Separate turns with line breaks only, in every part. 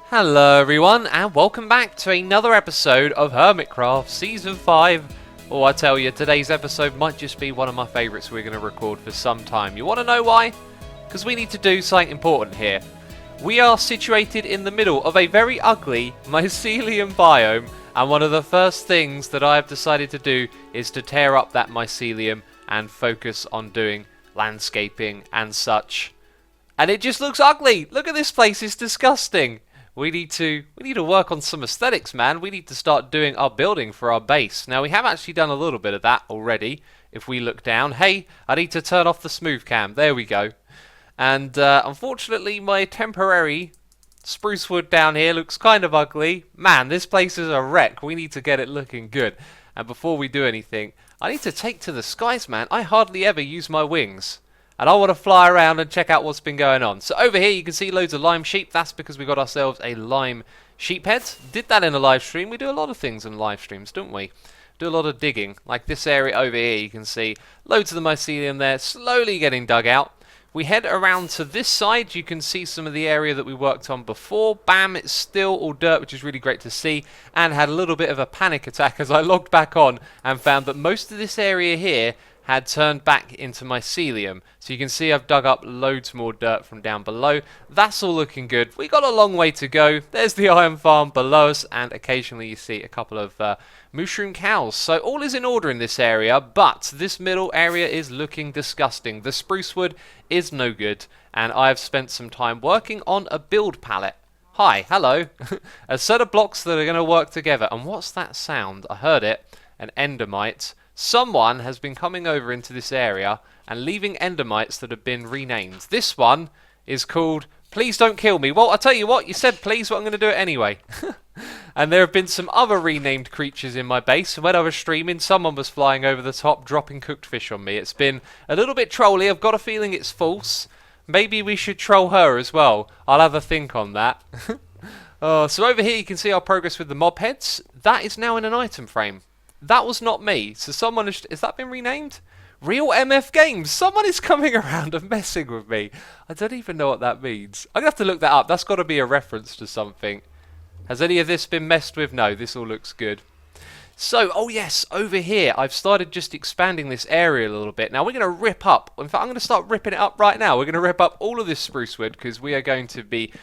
Hello everyone, and welcome back to another episode of Hermitcraft Season 5. Oh, I tell you, today's episode might just be one of my favourites we're going to record for some time. You want to know why? Because we need to do something important here. We are situated in the middle of a very ugly mycelium biome, and one of the first things that I have decided to do is to tear up that mycelium and focus on doing landscaping and such. And it just looks ugly! Look at this place, it's disgusting! We need to work on some aesthetics, man. We need to start doing our building for our base. Now, we have actually done a little bit of that already. If we look down, hey, I need to turn off the smooth cam. There we go. And unfortunately, my temporary spruce wood down here looks kind of ugly. Man, this place is a wreck. We need to get it looking good. And before we do anything, I need to take to the skies, man. I hardly ever use my wings. And I want to fly around and check out what's been going on. So over here you can see loads of lime sheep. That's because we got ourselves a lime sheep head. Did that in a live stream. We do a lot of things in live streams, don't we? Do a lot of digging. Like this area over here, you can see loads of the mycelium there slowly getting dug out. We head around to this side. You can see some of the area that we worked on before. Bam, it's still all dirt, which is really great to see. And had a little bit of a panic attack as I logged back on and found that most of this area here had turned back into mycelium. So you can see I've dug up loads more dirt from down below. That's all looking good. We got a long way to go. There's the iron farm below us, and occasionally you see a couple of mushroom cows. So all is in order in this area, but this middle area is looking disgusting. The spruce wood is no good, and I've spent some time working on a build palette. Hi, hello. A set of blocks that are going to work together. And what's that sound? I heard it. An endermite. Someone has been coming over into this area and leaving endermites that have been renamed. This one is called Please Don't Kill Me. Well, I'll tell you what, you said please, but I'm going to do it anyway. And there have been some other renamed creatures in my base. When I was streaming, someone was flying over the top, dropping cooked fish on me. It's been a little bit trolly. I've got a feeling it's false. Maybe we should troll her as well. I'll have a think on that. So over here you can see our progress with the mob heads. That is now in an item frame. That was not me. So someone has that been renamed? Real MF Games. Someone is coming around and messing with me. I don't even know what that means. I'm going to have to look that up. That's got to be a reference to something. Has any of this been messed with? No, this all looks good. So, oh yes, over here, I've started just expanding this area a little bit. Now, we're going to rip up. In fact, I'm going to start ripping it up right now. We're going to rip up all of this spruce wood because we are going to be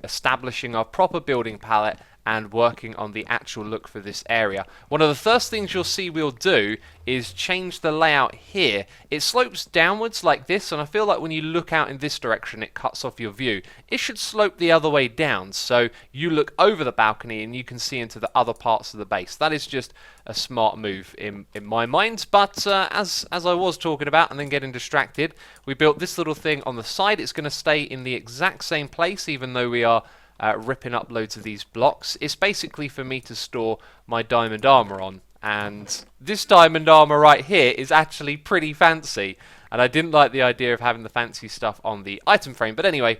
establishing our proper building palette and working on the actual look for this area. One of the first things you'll see we'll do is change the layout here. It slopes downwards like this, and I feel like when you look out in this direction it cuts off your view. It should slope the other way down, so you look over the balcony and you can see into the other parts of the base. That is just a smart move in my mind, but as I was talking about and then getting distracted, we built this little thing on the side. It's going to stay in the exact same place even though we are ripping up loads of these blocks. It's basically for me to store my diamond armor on, and this diamond armor right here is actually pretty fancy, and I didn't like the idea of having the fancy stuff on the item frame, but anyway,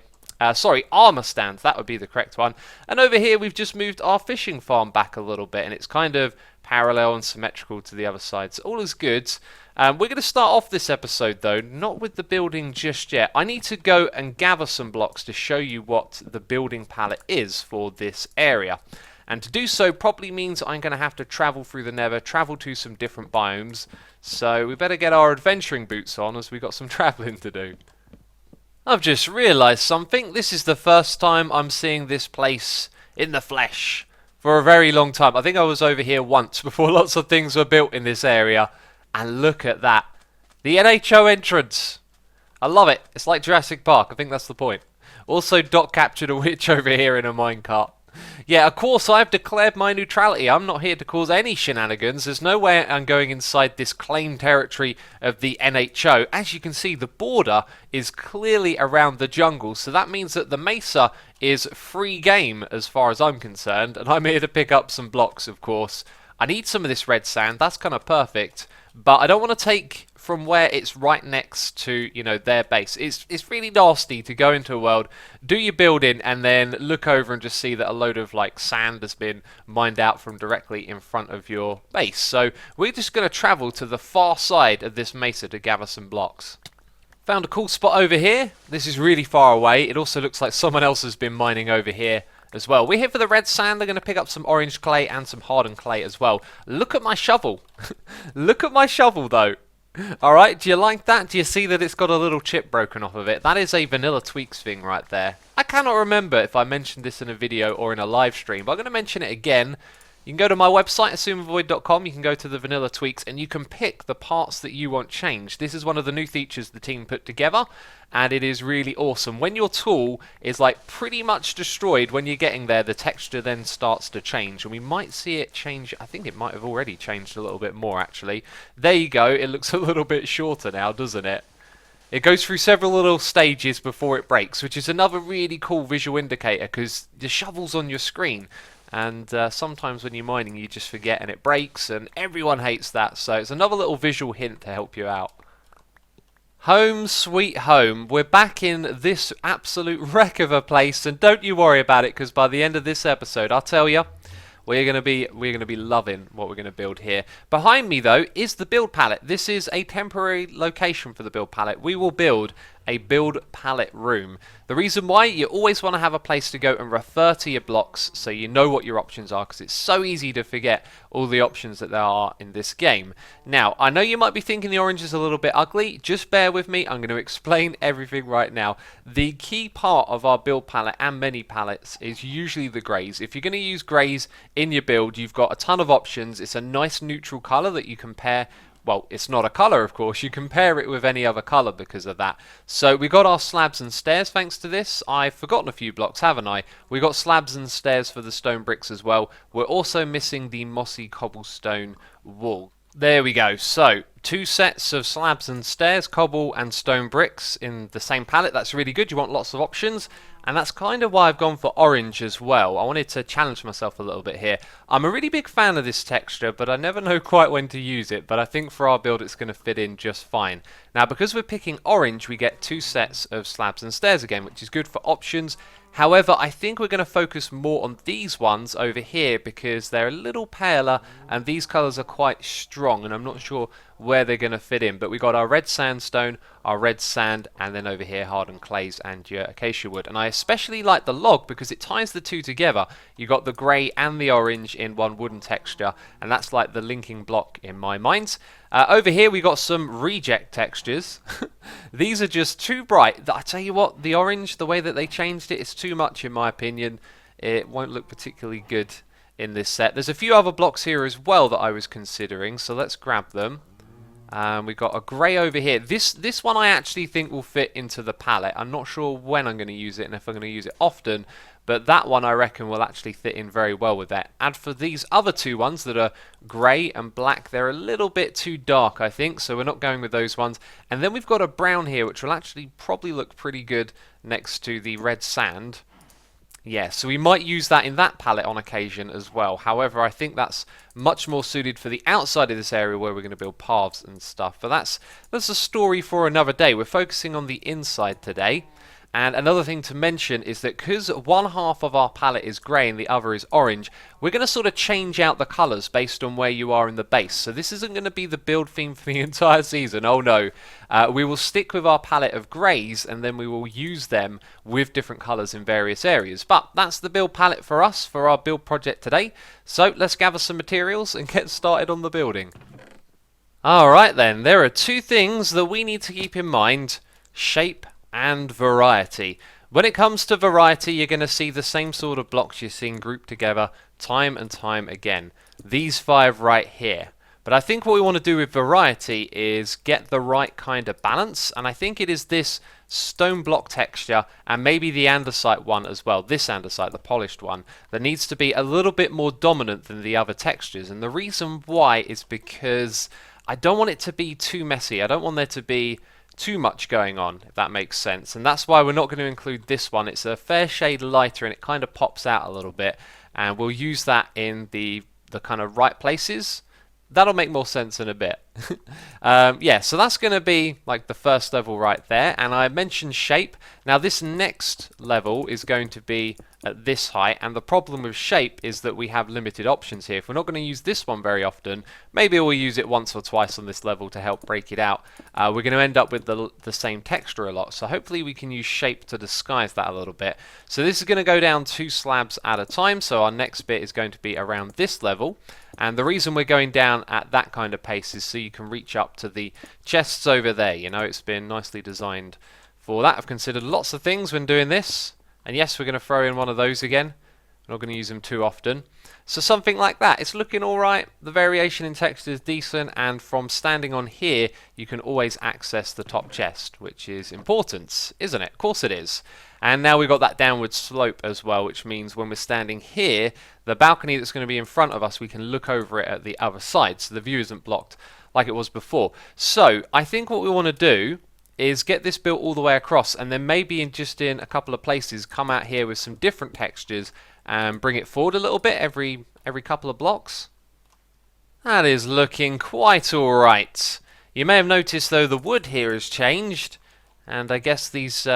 armor stand, that would be the correct one. And over here we've just moved our fishing farm back a little bit, and it's kind of parallel and symmetrical to the other side, so all is good. We're going to start off this episode though, not with the building just yet. I need to go and gather some blocks to show you what the building palette is for this area. And to do so probably means I'm going to have to travel through the nether, travel to some different biomes. So we better get our adventuring boots on as we've got some travelling to do. I've just realised something. This is the first time I'm seeing this place in the flesh for a very long time. I think I was over here once before lots of things were built in this area. And look at that. The NHO entrance. I love it. It's like Jurassic Park. I think that's the point. Also, Doc captured a witch over here in a minecart. Yeah, of course, I've declared my neutrality. I'm not here to cause any shenanigans. There's no way I'm going inside this claimed territory of the NHO. As you can see, the border is clearly around the jungle. So that means that the mesa is free game as far as I'm concerned. And I'm here to pick up some blocks, of course. I need some of this red sand. That's kind of perfect. But I don't want to take from where it's right next to, their base. It's really nasty to go into a world, do your building, and then look over and just see that a load of sand has been mined out from directly in front of your base. So we're just going to travel to the far side of this mesa to gather some blocks. Found a cool spot over here. This is really far away. It also looks like someone else has been mining over here as well. We're here for the red sand. They're going to pick up some orange clay and some hardened clay as well. Look at my shovel. Look at my shovel though. Alright, do you like that? Do you see that it's got a little chip broken off of it? That is a Vanilla Tweaks thing right there. I cannot remember if I mentioned this in a video or in a live stream, but I'm going to mention it again. You can go to my website, xisumavoid.com, you can go to the Vanilla Tweaks, and you can pick the parts that you want changed. This is one of the new features the team put together, and it is really awesome. When your tool is like pretty much destroyed when you're getting there, the texture then starts to change, and we might see it change. I think it might have already changed a little bit more, actually. There you go, it looks a little bit shorter now, doesn't it? It goes through several little stages before it breaks, which is another really cool visual indicator, because the shovel's on your screen. And sometimes when you're mining you just forget and it breaks, and everyone hates that, so it's another little visual hint to help you out. Home sweet home. We're back in this absolute wreck of a place, and don't you worry about it, because by the end of this episode I'll tell you we're gonna be loving what we're gonna build here. Behind me though is the build palette. This is a temporary location for the build palette. We will build a build palette room. The reason why, you always want to have a place to go and refer to your blocks so you know what your options are, because it's so easy to forget all the options that there are in this game. Now, I know you might be thinking the orange is a little bit ugly. Just bear with me, I'm going to explain everything right now. The key part of our build palette and many palettes is usually the greys. If you're going to use greys in your build, you've got a ton of options. It's a nice neutral colour that you can pair. Well, it's not a colour, of course. You can pair it with any other colour because of that. So we got our slabs and stairs thanks to this. I've forgotten a few blocks, haven't I? We got slabs and stairs for the stone bricks as well. We're also missing the mossy cobblestone wall. There we go. So, 2 sets of slabs and stairs, cobble and stone bricks in the same palette. That's really good. You want lots of options. And that's kind of why I've gone for orange as well. I wanted to challenge myself a little bit here. I'm a really big fan of this texture, but I never know quite when to use it. But I think for our build it's going to fit in just fine. Now, because we're picking orange, we get 2 sets of slabs and stairs again, which is good for options. However, I think we're going to focus more on these ones over here because they're a little paler and these colours are quite strong, and I'm not sure where they're going to fit in. But we got our red sandstone, our red sand, and then over here hardened clays and your acacia wood. And I especially like the log because it ties the two together. You got the grey and the orange in one wooden texture, and that's like the linking block in my mind. Over here we got some reject textures. These are just too bright. I tell you what, the orange, the way that they changed it, is too much in my opinion. It won't look particularly good in this set. There's a few other blocks here as well that I was considering, so let's grab them. We've got a grey over here. This one I actually think will fit into the palette. I'm not sure when I'm going to use it and if I'm going to use it often, but that one I reckon will actually fit in very well with that. And for these other 2 ones that are grey and black, they're a little bit too dark, I think, so we're not going with those ones. And then we've got a brown here, which will actually probably look pretty good next to the red sand. Yeah, so we might use that in that palette on occasion as well. However, I think that's much more suited for the outside of this area where we're going to build paths and stuff. But that's a story for another day. We're focusing on the inside today. And another thing to mention is that because one half of our palette is grey and the other is orange, we're going to sort of change out the colours based on where you are in the base. So this isn't going to be the build theme for the entire season, oh no. We will stick with our palette of greys and then we will use them with different colours in various areas. But that's the build palette for us, for our build project today. So let's gather some materials and get started on the building. Alright then, there are 2 things that we need to keep in mind: shape and variety. When it comes to variety, you're going to see the same sort of blocks you're seeing grouped together time and time again. These 5 right here. But I think what we want to do with variety is get the right kind of balance, and I think it is this stone block texture and maybe the andesite one as well, this andesite, the polished one, that needs to be a little bit more dominant than the other textures. And the reason why is because I don't want it to be too messy. I don't want there to be too much going on, if that makes sense, and that's why we're not going to include this one. It's a fair shade lighter and it kind of pops out a little bit, and we'll use that in the kind of right places. That'll make more sense in a bit. Yeah, so that's going to be like the first level right there, and I mentioned shape. Now this next level is going to be at this height, and the problem with shape is that we have limited options here. If we're not going to use this one very often, maybe we'll use it once or twice on this level to help break it out. We're going to end up with the same texture a lot, so hopefully we can use shape to disguise that a little bit. So this is going to go down 2 slabs at a time, so our next bit is going to be around this level. And the reason we're going down at that kind of pace is so you can reach up to the chests over there. You know, it's been nicely designed for that. I've considered lots of things when doing this. And yes, we're going to throw in one of those again. I'm not going to use them too often. So something like that. It's looking alright. The variation in texture is decent. And from standing on here, you can always access the top chest, which is important, isn't it? Of course it is. And now we've got that downward slope as well, which means when we're standing here, the balcony that's going to be in front of us, we can look over it at the other side, so the view isn't blocked like it was before. So I think what we want to do is get this built all the way across, and then maybe in a couple of places come out here with some different textures and bring it forward a little bit every couple of blocks. That is looking quite alright. You may have noticed though the wood here has changed, and I guess these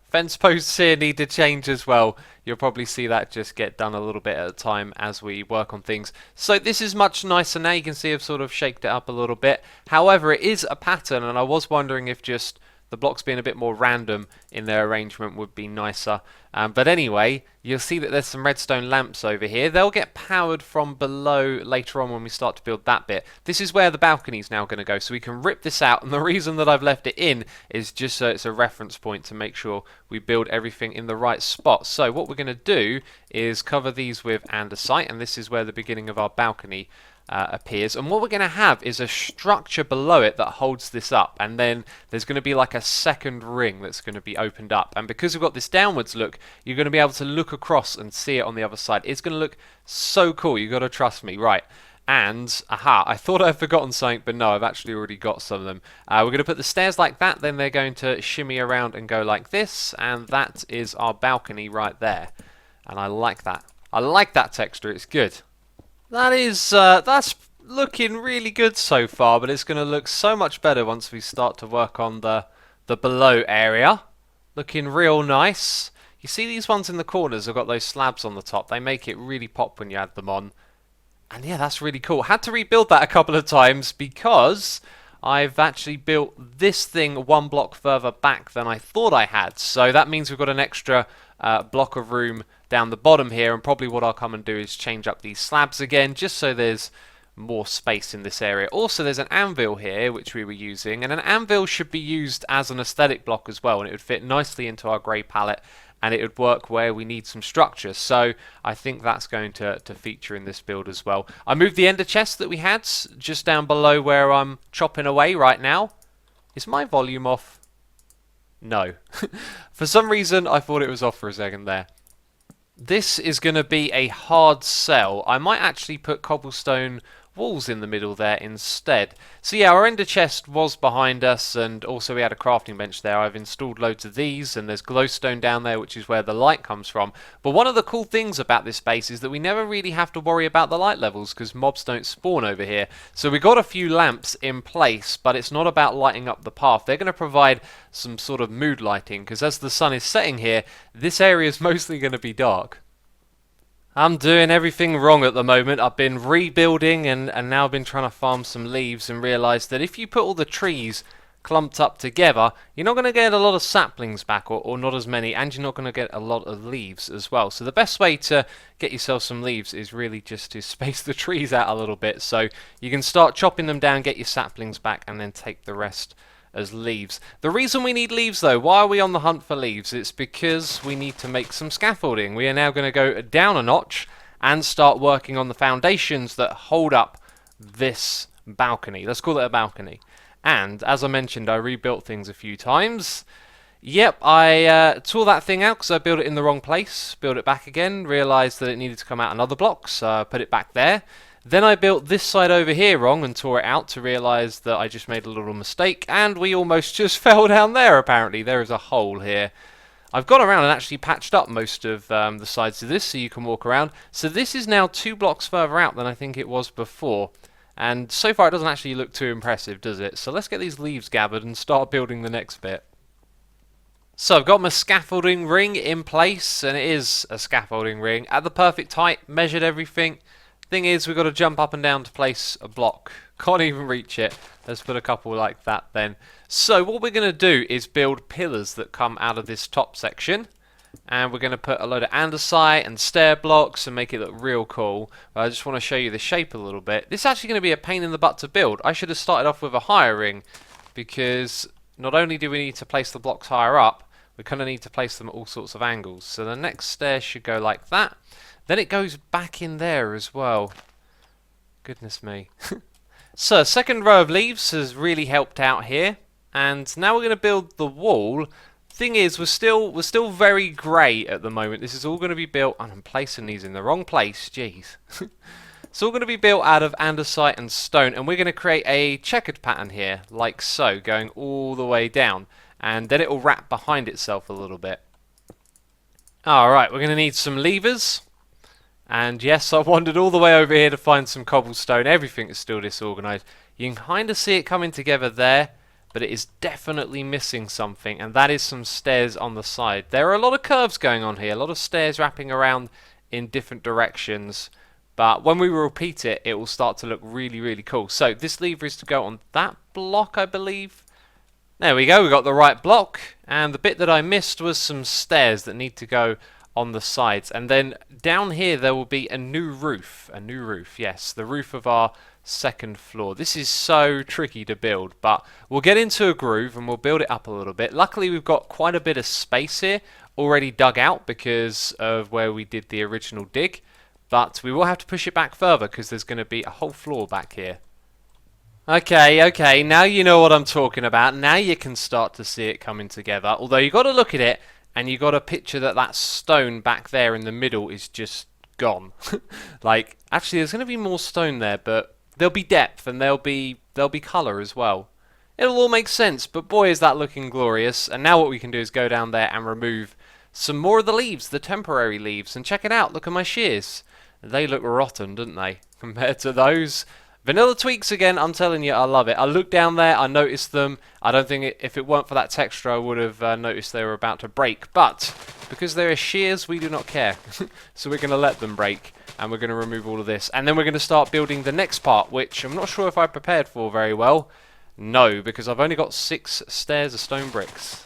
fence posts here need to change as well. You'll probably see that just get done a little bit at a time as we work on things. So this is much nicer now. You can see I've sort of shaped it up a little bit. However, it is a pattern, and I was wondering if just the blocks being a bit more random in their arrangement would be nicer. But anyway, you'll see that there's some redstone lamps over here. They'll get powered from below later on when we start to build that bit. This is where the balcony is now going to go, so we can rip this out. And the reason that I've left it in is just so it's a reference point to make sure we build everything in the right spot. So what we're going to do is cover these with andesite, and this is where the beginning of our balcony appears, and what we're going to have is a structure below it that holds this up, and then there's going to be like a second ring that's going to be opened up, and because we've got this downwards look, you're going to be able to look across and see it on the other side. It's going to look so cool. You got to trust me. Right. And aha, I thought I'd forgotten something, but no, I've actually already got some of them. We're going to put the stairs like that, then they're going to shimmy around and go like this, and that is our balcony right there. And I like that. I like that texture. It's good. That's looking really good so far, but it's going to look so much better once we start to work on the below area. Looking real nice. You see these ones in the corners have got those slabs on the top. They make it really pop when you add them on. And yeah, that's really cool. Had to rebuild that a couple of times because I've actually built this thing 1 block further back than I thought I had. So that means we've got an extra block of room down the bottom here, and probably what I'll come and do is change up these slabs again just so there's more space in this area. Also, there's an anvil here which we were using, and an anvil should be used as an aesthetic block as well, and it would fit nicely into our grey palette, and it would work where we need some structure. So I think that's going to feature in this build as well. I moved the ender chest that we had just down below where I'm chopping away right now. Is my volume off? No. For some reason I thought it was off for a second there. This is going to be a hard sell. I might actually put cobblestone walls in the middle there instead. So yeah, our ender chest was behind us, and also we had a crafting bench there. I've installed loads of these, and there's glowstone down there, which is where the light comes from. But one of the cool things about this base is that we never really have to worry about the light levels because mobs don't spawn over here. So we got a few lamps in place, but it's not about lighting up the path. They're going to provide some sort of mood lighting, because as the sun is setting here, this area is mostly going to be dark. I'm doing everything wrong at the moment. I've been rebuilding and now I've been trying to farm some leaves and realised that if you put all the trees clumped up together, you're not going to get a lot of saplings back, or not as many, and you're not going to get a lot of leaves as well. So the best way to get yourself some leaves is really just to space the trees out a little bit, so you can start chopping them down, get your saplings back, and then take the rest as leaves. The reason we need leaves though, why are we on the hunt for leaves? It's because we need to make some scaffolding. We are now going to go down a notch and start working on the foundations that hold up this balcony. Let's call it a balcony. And as I mentioned, I rebuilt things a few times. Yep, I tore that thing out because I built it in the wrong place. Built it back again, realised that it needed to come out another block, so I put it back there. Then I built this side over here wrong and tore it out to realise that I just made a little mistake, and we almost just fell down there apparently. There is a hole here. I've gone around and actually patched up most of the sides of this so you can walk around. So this is now 2 blocks further out than I think it was before. And so far it doesn't actually look too impressive, does it? So let's get these leaves gathered and start building the next bit. So I've got my scaffolding ring in place, and it is a scaffolding ring at the perfect height, measured everything. Thing is, we've got to jump up and down to place a block. Can't even reach it. Let's put a couple like that then. So what we're going to do is build pillars that come out of this top section. And we're going to put a load of andesite and stair blocks and make it look real cool. I just want to show you the shape a little bit. This is actually going to be a pain in the butt to build. I should have started off with a higher ring, because not only do we need to place the blocks higher up, we kind of need to place them at all sorts of angles. So the next stair should go like that. Then it goes back in there as well. Goodness me. So second row of leaves has really helped out here. And now we're going to build the wall. Thing is, we're still very grey at the moment. This is all going to be built, and I'm placing these in the wrong place, jeez. It's all going to be built out of andesite and stone, and we're going to create a checkered pattern here, like so, going all the way down. And then it will wrap behind itself a little bit. Alright, we're going to need some levers. And yes, I wandered all the way over here to find some cobblestone. Everything is still disorganised. You can kind of see it coming together there, but it is definitely missing something, and that is some stairs on the side. There are a lot of curves going on here, a lot of stairs wrapping around in different directions. But when we repeat it, it will start to look really, really cool. So this lever is to go on that block, I believe. There we go, we got the right block, and the bit that I missed was some stairs that need to go on the sides. And then down here there will be a new roof, yes, the roof of our second floor. This is so tricky to build, but we'll get into a groove and we'll build it up a little bit. Luckily we've got quite a bit of space here already dug out because of where we did the original dig, but we will have to push it back further because there's going to be a whole floor back here. Okay, now you know what I'm talking about. Now you can start to see it coming together. Although you've got to look at it, and you've got to picture that that stone back there in the middle is just gone. Like, actually, there's going to be more stone there, but there'll be depth, and there'll be colour as well. It'll all make sense, but boy, is that looking glorious. And now what we can do is go down there and remove some more of the leaves, the temporary leaves. And check it out, look at my shears. They look rotten, don't they, compared to those? Vanilla tweaks again, I'm telling you, I love it. I looked down there, I noticed them. I don't think if it weren't for that texture I would have noticed they were about to break. But because there are shears, we do not care. So we're going to let them break, and we're going to remove all of this. And then we're going to start building the next part, which I'm not sure if I prepared for very well. No, because I've only got 6 stairs of stone bricks.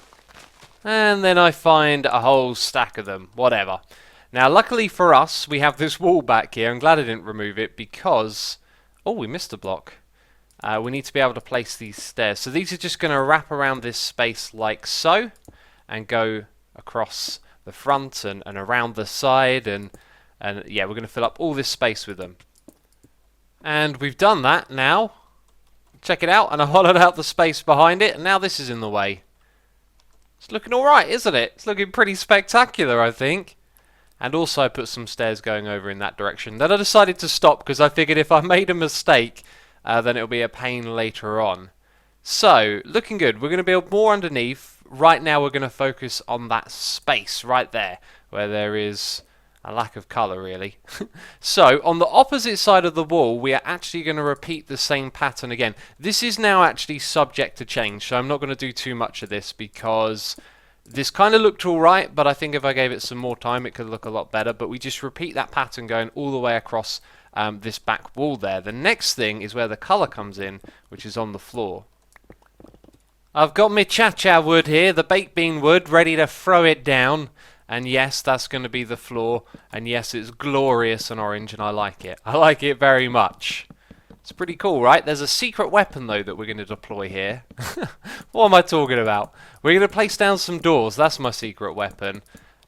And then I find a whole stack of them, whatever. Now luckily for us, we have this wall back here. I'm glad I didn't remove it because... oh, we missed a block. We need to be able to place these stairs. So these are just going to wrap around this space like so, and go across the front and around the side, and yeah, we're going to fill up all this space with them. And we've done that now. Check it out, and I hollowed out the space behind it, and now this is in the way. It's looking alright, isn't it? It's looking pretty spectacular, I think. And also I put some stairs going over in that direction. Then I decided to stop because I figured if I made a mistake, then it'll be a pain later on. So, looking good. We're going to build more underneath. Right now we're going to focus on that space right there, where there is a lack of colour, really. So, on the opposite side of the wall, we are actually going to repeat the same pattern again. This is now actually subject to change, so I'm not going to do too much of this because... this kind of looked alright, but I think if I gave it some more time it could look a lot better. But we just repeat that pattern going all the way across this back wall there. The next thing is where the colour comes in, which is on the floor. I've got my cha-cha wood here, the baked bean wood, ready to throw it down. And yes, that's going to be the floor. And yes, it's glorious and orange, and I like it. I like it very much. It's pretty cool, right? There's a secret weapon, though, that we're going to deploy here. What am I talking about? We're going to place down some doors. That's my secret weapon.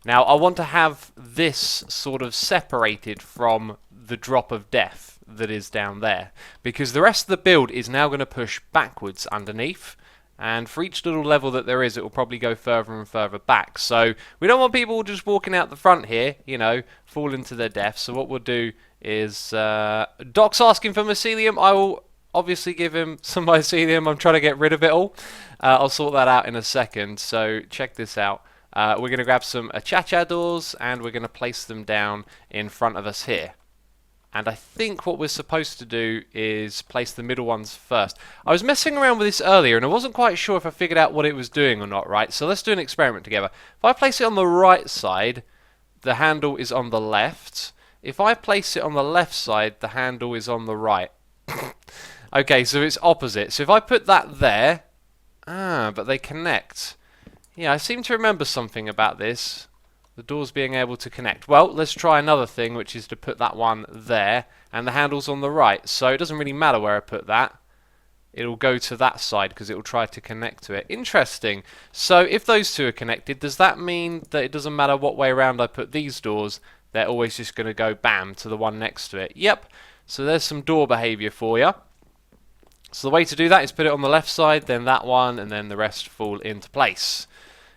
Now, I want to have this sort of separated from the drop of death that is down there, because the rest of the build is now going to push backwards underneath, and for each little level that there is, it will probably go further and further back. So we don't want people just walking out the front here, you know, falling to their death. So what we'll do is Doc's asking for mycelium. I will obviously give him some mycelium. I'm trying to get rid of it all. I'll sort that out in a second. So check this out. We're going to grab some cha-cha doors, and we're going to place them down in front of us here. And I think what we're supposed to do is place the middle ones first. I was messing around with this earlier and I wasn't quite sure if I figured out what it was doing or not, right? So let's do an experiment together. If I place it on the right side, the handle is on the left. If I place it on the left side, the handle is on the right. Okay, so it's opposite. So if I put that there... but they connect. Yeah, I seem to remember something about this. The doors being able to connect. Well, let's try another thing, which is to put that one there, and the handle's on the right. So it doesn't really matter where I put that. It'll go to that side because it will try to connect to it. Interesting. So if those two are connected, does that mean that it doesn't matter what way around I put these doors, they're always just going to go bam to the one next to it? Yep. So there's some door behavior for you. So the way to do that is put it on the left side, then that one, and then the rest fall into place.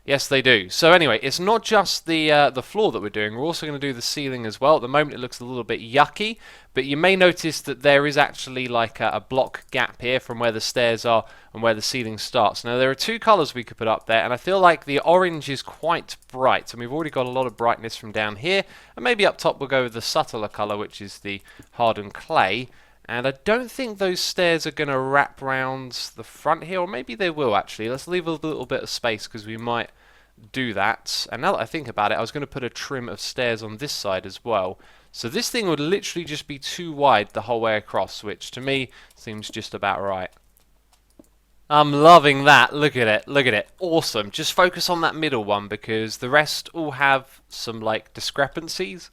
Yes, they do. So anyway, it's not just the floor that we're doing. We're also going to do the ceiling as well. At the moment, it looks a little bit yucky, but you may notice that there is actually like a block gap here from where the stairs are and where the ceiling starts. Now, there are two colours we could put up there, and I feel like the orange is quite bright, and we've already got a lot of brightness from down here. And maybe up top we'll go with the subtler colour, which is the hardened clay. And I don't think those stairs are going to wrap round the front here, or maybe they will actually. Let's leave a little bit of space because we might do that. And now that I think about it, I was going to put a trim of stairs on this side as well. So this thing would literally just be too wide the whole way across, which to me seems just about right. I'm loving that. Look at it. Look at it. Awesome. Just focus on that middle one because the rest all have some like discrepancies.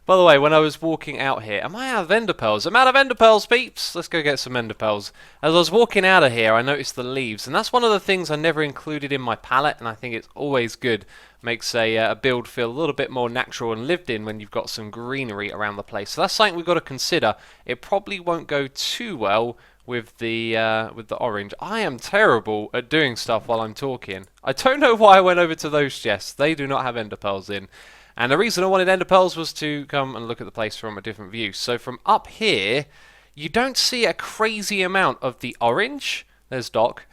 By the way, when I was walking out here, am I out of ender pearls? I'm out of ender pearls, peeps! Let's go get some ender pearls. As I was walking out of here, I noticed the leaves, and that's one of the things I never included in my palette, and I think it's always good. Makes a build feel a little bit more natural and lived in when you've got some greenery around the place. So that's something we've got to consider. It probably won't go too well with the orange. I am terrible at doing stuff while I'm talking. I don't know why I went over to those chests. They do not have ender pearls in. And the reason I wanted ender pearls was to come and look at the place from a different view. So from up here, you don't see a crazy amount of the orange. There's Doc.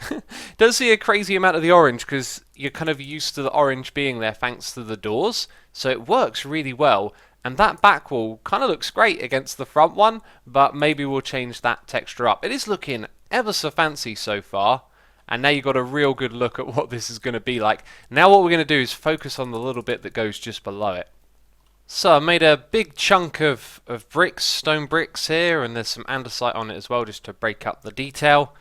Don't see a crazy amount of the orange because you're kind of used to the orange being there thanks to the doors. So it works really well. And that back wall kind of looks great against the front one, but maybe we'll change that texture up. It is looking ever so fancy so far. And now you've got a real good look at what this is going to be like. Now what we're going to do is focus on the little bit that goes just below it. So I made a big chunk of bricks, stone bricks here, and there's some andesite on it as well just to break up the detail.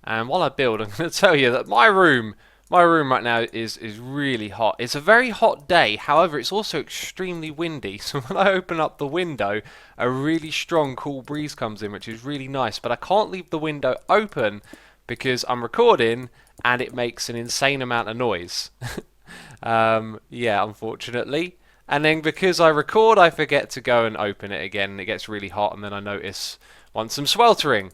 And while I build, I'm going to tell you that my room right now is really hot. It's a very hot day, however it's also extremely windy. So when I open up the window, a really strong cool breeze comes in, which is really nice. But I can't leave the window open because I'm recording and it makes an insane amount of noise. Yeah, unfortunately. And then because I record, I forget to go and open it again, and it gets really hot, and then I notice once I'm sweltering,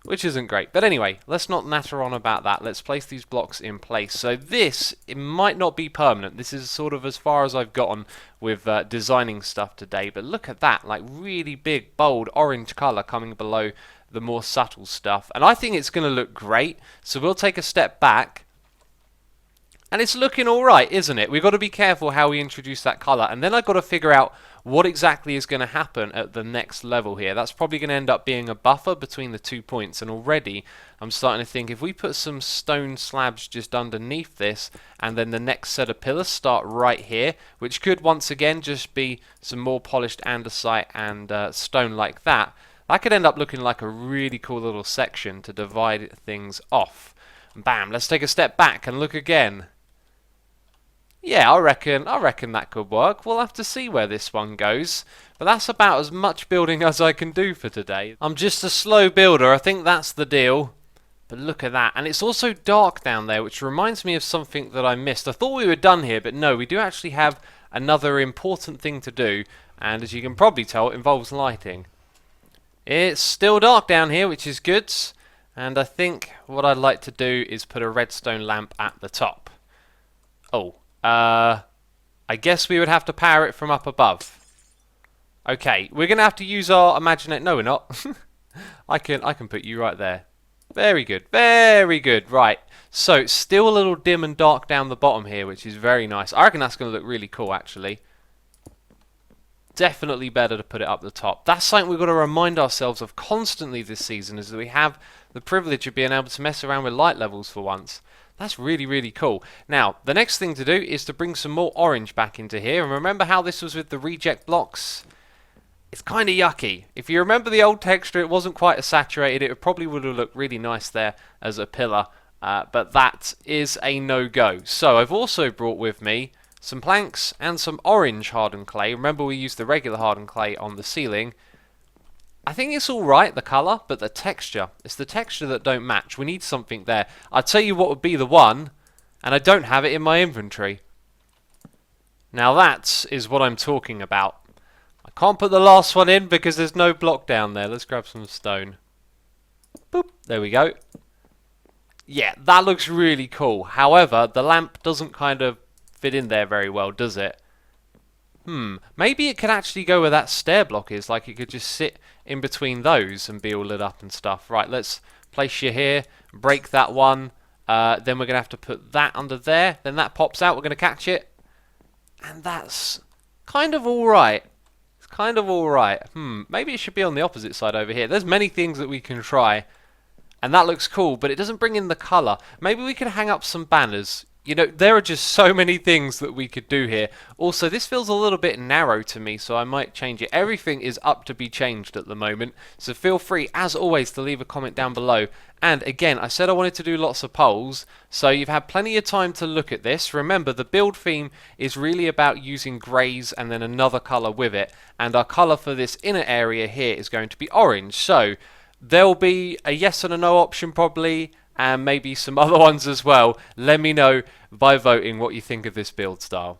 which isn't great. But anyway, let's not natter on about that. Let's place these blocks in place. So this, it might not be permanent. This is sort of as far as I've gotten with designing stuff today. But look at that, like really big, bold orange colour coming below the more subtle stuff. And I think it's going to look great. So we'll take a step back. And it's looking alright, isn't it? We've got to be careful how we introduce that colour. And then I've got to figure out what exactly is going to happen at the next level here. That's probably going to end up being a buffer between the 2 points. And already I'm starting to think if we put some stone slabs just underneath this, and then the next set of pillars start right here, which could once again just be some more polished andesite and stone like that, that could end up looking like a really cool little section to divide things off. Bam, let's take a step back and look again. Yeah, I reckon that could work. We'll have to see where this one goes. But that's about as much building as I can do for today. I'm just a slow builder, I think that's the deal. But look at that. And it's also dark down there, which reminds me of something that I missed. I thought we were done here, but no, we do actually have another important thing to do. And as you can probably tell, it involves lighting. It's still dark down here, which is good. And I think what I'd like to do is put a redstone lamp at the top. Oh. I guess we would have to power it from up above. Okay, we're going to have to use our imagination. No, we're not. I can put you right there. Very good, very good. Right, so it's still a little dim and dark down the bottom here, which is very nice. I reckon that's going to look really cool, actually. definitely better to put it up the top. That's something we've got to remind ourselves of constantly this season, is that we have the privilege of being able to mess around with light levels for once. That's really, really cool. Now, the next thing to do is to bring some more orange back into here. And remember how this was with the reject blocks? It's kind of yucky. If you remember the old texture, it wasn't quite as saturated. It probably would have looked really nice there as a pillar. But that is a no-go. So I've also brought with me some planks and some orange hardened clay. Remember, we used the regular hardened clay on the ceiling. I think it's alright, the colour, but the texture. It's the texture that don't match. We need something there. I'll tell you what would be the one, and I don't have it in my inventory. Now that is what I'm talking about. I can't put the last one in because there's no block down there. Let's grab some stone. Boop, there we go. Yeah, that looks really cool. However, the lamp doesn't kind of fit in there very well, does it? Maybe it could actually go where that stair block is, like it could just sit in between those and be all lit up and stuff. Right, let's place you here, break that one, then we're going to have to put that under there, then that pops out, we're going to catch it, and that's kind of alright. It's kind of alright. Maybe it should be on the opposite side over here. There's many things that we can try, and that looks cool, but it doesn't bring in the colour. Maybe we could hang up some banners. You know, there are just so many things that we could do here. Also, this feels a little bit narrow to me, so I might change it. Everything is up to be changed at the moment, so feel free, as always, to leave a comment down below. And again, I said I wanted to do lots of polls, so you've had plenty of time to look at this. Remember, the build theme is really about using greys and then another colour with it, and our colour for this inner area here is going to be orange. So there'll be a yes and a no option probably, and maybe some other ones as well. Let me know by voting what you think of this build style.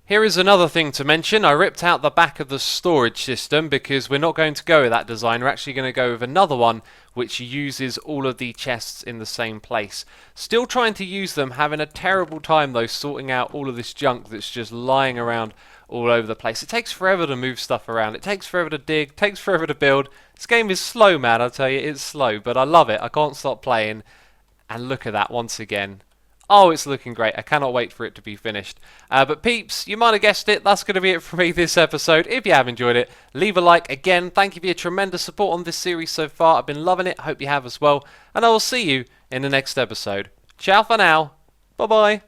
Here is another thing to mention. I ripped out the back of the storage system because we're not going to go with that design. We're actually going to go with another one which uses all of the chests in the same place. Still trying to use them, having a terrible time though sorting out all of this junk that's just lying around all over the place. It takes forever to move stuff around. It takes forever to dig, takes forever to build. This game is slow, man, I'll tell you, it's slow, but I love it. I can't stop playing. And look at that once again. Oh, it's looking great. I cannot wait for it to be finished. But peeps, you might have guessed it. That's going to be it for me this episode. If you have enjoyed it, leave a like. Again, thank you for your tremendous support on this series so far. I've been loving it. I hope you have as well. And I will see you in the next episode. Ciao for now. Bye-bye.